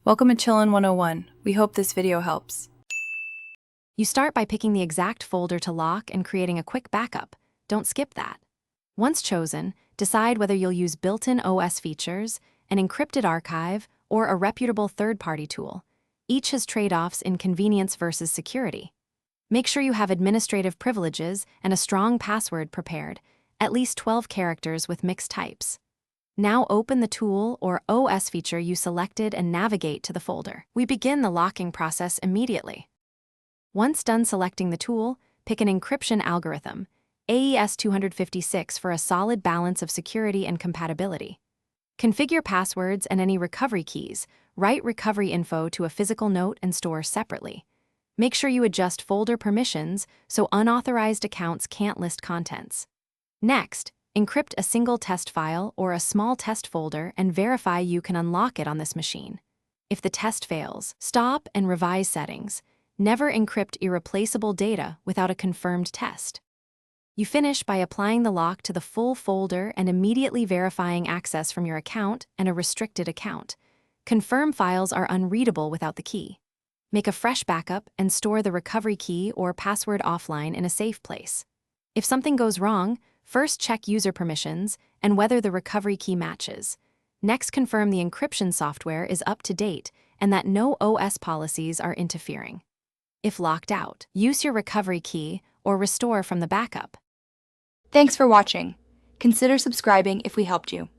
Welcome to Chillin' 101. We hope this video helps. You start by picking the exact folder to lock and creating a quick backup. Don't skip that. Once chosen, decide whether you'll use built-in OS features, an encrypted archive, or a reputable third-party tool. Each has trade-offs in convenience versus security. Make sure you have administrative privileges and a strong password prepared, at least 12 characters with mixed types. Now open the tool or OS feature you selected and navigate to the folder. We begin the locking process immediately. Once done selecting the tool, pick an encryption algorithm, AES 256, for a solid balance of security and compatibility. Configure passwords and any recovery keys. Write recovery info to a physical note and store separately. Make sure you adjust folder permissions so unauthorized accounts can't list contents. Next, encrypt a single test file or a small test folder and verify you can unlock it on this machine. If the test fails, stop and revise settings. Never encrypt irreplaceable data without a confirmed test. You finish by applying the lock to the full folder and immediately verifying access from your account and a restricted account. Confirm files are unreadable without the key. Make a fresh backup and store the recovery key or password offline in a safe place. If something goes wrong, first check user permissions and whether the recovery key matches. Next, confirm the encryption software is up to date and that no OS policies are interfering. If locked out, use your recovery key or restore from the backup. Thanks for watching. Consider subscribing if we helped you.